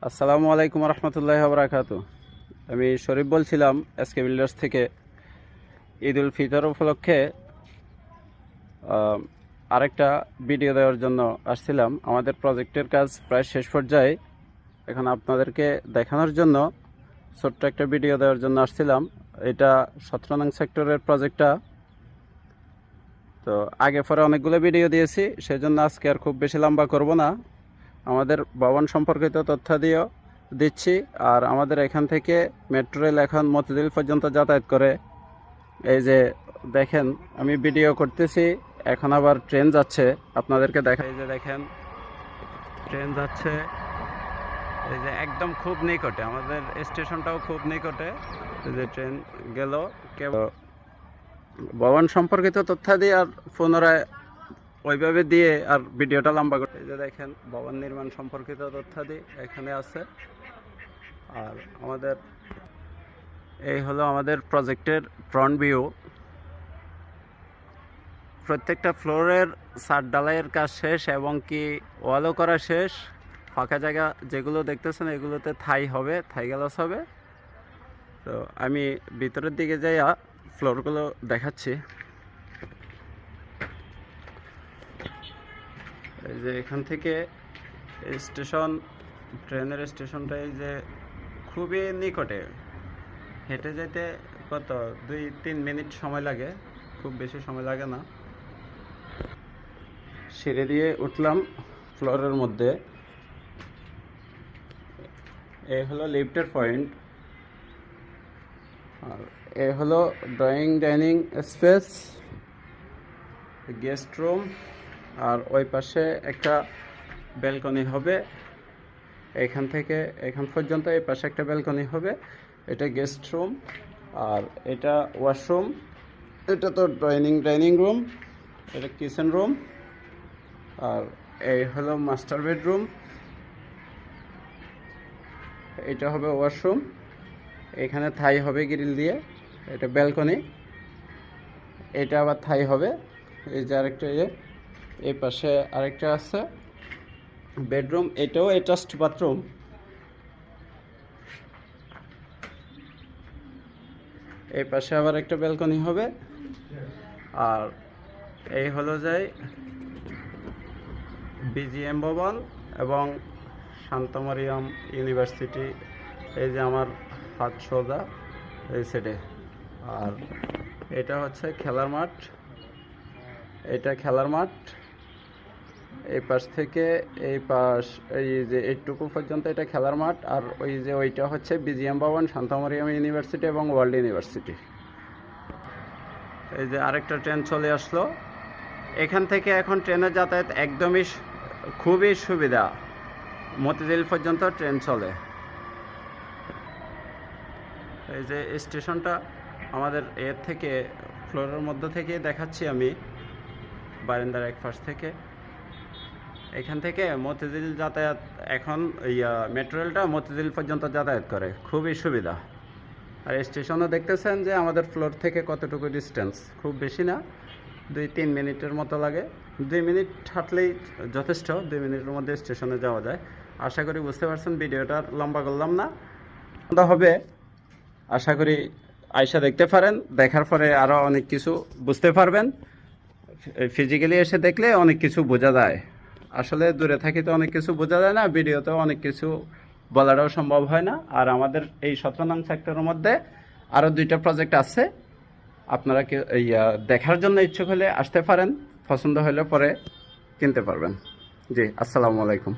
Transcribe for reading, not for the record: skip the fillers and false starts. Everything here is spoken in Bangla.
আসসালামু আলাইকুম রহমতুল্লাহি ওয়া বারাকাতুহু। আমি শরীফ বলছিলাম এসকে বিল্ডার্স থেকে। ঈদ উল ফিতর উপলক্ষে আরেকটা ভিডিও দেওয়ার জন্য আসছিলাম। আমাদের প্রজেক্টের কাজ প্রায় শেষ পর্যায়ে। এখন আপনাদেরকে দেখানোর জন্য ছোট্ট একটা ভিডিও দেওয়ার জন্য আসছিলাম। এটা 17 নং সেক্টরের প্রজেক্টটা। তো আগে পরে অনেকগুলো ভিডিও দিয়েছি, সেজন্য আজকে আর খুব বেশি লম্বা করব না। আমাদের ভবন সম্পর্কিত তথ্য দিয়েও দিচ্ছি। আর আমাদের এখান থেকে মেট্রো রেল এখন মতিঝিল পর্যন্ত যাতায়াত করে। এই যে দেখেন, আমি ভিডিও করতেছি, এখন আবার ট্রেন যাচ্ছে, আপনাদেরকে দেখাই। এই যে দেখেন, ট্রেন যাচ্ছে। এই যে একদম খুব নিকটে, আমাদের স্টেশনটাও খুব নিকটে। এই যে ট্রেন গেল। কেবল ভবন সম্পর্কিত তথ্য দিয়ে আর পুনরায় ওইভাবে দিয়ে আর ভিডিওটা লম্বা করতে। এই যে দেখেন, ভবন নির্মাণ সম্পর্কিত তথ্যাদি এখানে আছে। আর আমাদের এই হলো আমাদের প্রজেক্টের ফ্রন্ট ভিউ। প্রত্যেকটা ফ্লোরের ছাদ ঢালাইয়ের কাজ শেষ এবং কি ওয়ালও করা শেষ। ফাঁকা জায়গা যেগুলো দেখতেছেন এগুলোতে থাই হবে, থাই গ্লাস হবে। তো আমি ভিতরের দিকে যাইয়া ফ্লোরগুলো দেখাচ্ছি। এই যে এখান থেকে স্টেশন, ট্রেনের স্টেশনটা এই যে খুবই নিকটে। হেঁটে যেতে কত 2-3 মিনিট সময় লাগে, খুব বেশি সময় লাগে না। সিঁড়ি দিয়ে উঠলাম ফ্লোরের মধ্যে। এই হলো লিফটের পয়েন্ট। আর এ হলো drawing dining space, guest room. আর ওই পাশে একটা ব্যালকনি হবে। এখান থেকে এখান পর্যন্ত এই পাশে একটা ব্যালকনি হবে। এটা গেস্ট রুম। আর এটা ওয়াশরুম। এটা তো ডাইনিং রুম। এটা কিচেন রুম। আর এই হলো মাস্টার বেডরুম। এটা হবে ওয়াশরুম। এখানে থাই হবে গ্রিল দিয়ে। এটা ব্যালকনি। এটা আবার থাই হবে। এই যে আরেকটা, এই পাশে আরেকটা আছে বেডরুম। এটাও অ্যাটাচড বাথরুম। এই পাশে আবার একটা ব্যালকনি হবে। আর এই হলো যাই বিজিএম ভবন এবং শান্ত মরিয়ম ইউনিভার্সিটি। এই যে আমার হাত সোজা এই সাইডে। আর এটা হচ্ছে খেলার মাঠ। এটা খেলার মাঠ। এই পাশ থেকে এই পাশ, এই যে এইটুকু পর্যন্ত এটা খেলার মাঠ। আর ওই যে ওইটা হচ্ছে বিজিএম ভবন, শান্ত মরিয়ম ইউনিভার্সিটি এবং ওয়ার্ল্ড ইউনিভার্সিটি। এই যে আরেকটা ট্রেন চলে আসলো। এখান থেকে এখন ট্রেনের যাতায়াত একদমই খুবই সুবিধা। মতিঝিল পর্যন্ত ট্রেন চলে। এই যে স্টেশনটা আমাদের এর থেকে ফ্লোরের মধ্যে থেকে দেখাচ্ছি আমি, বারান্দার এক পাশ থেকে। এখান থেকে মতিঝিল যাতায়াত এখন মেট্রো রেলটা মতিঝিল পর্যন্ত যাতায়াত করে, খুবই সুবিধা। আর স্টেশনও দেখতেছেন যে আমাদের ফ্লোর থেকে কতটুকু ডিস্টেন্স, খুব বেশি না, 2-3 মিনিটের মতো লাগে। 2 মিনিট হাঁটলেই যথেষ্ট, 2 মিনিটের মধ্যে স্টেশনে যাওয়া যায়। আশা করি বুঝতে পারছেন, ভিডিওটা লম্বা করলাম না। হবে, আশা করি আয়সা দেখতে পারেন। দেখার পরে আরও অনেক কিছু বুঝতে পারবেন। ফিজিক্যালি এসে দেখলে অনেক কিছু বোঝা যায়। আসলে দূরে থাকি তো অনেক কিছু বোঝা যায় না, ভিডিওতেও অনেক কিছু বলাটাও সম্ভব হয় না। আর আমাদের এই 17 নং সেক্টরের মধ্যে আরও 2টা প্রজেক্ট আছে। আপনারা দেখার জন্য ইচ্ছুক হলে আসতে পারেন, পছন্দ হলে পরে কিনতে পারবেন। জি, আসসালামু আলাইকুম।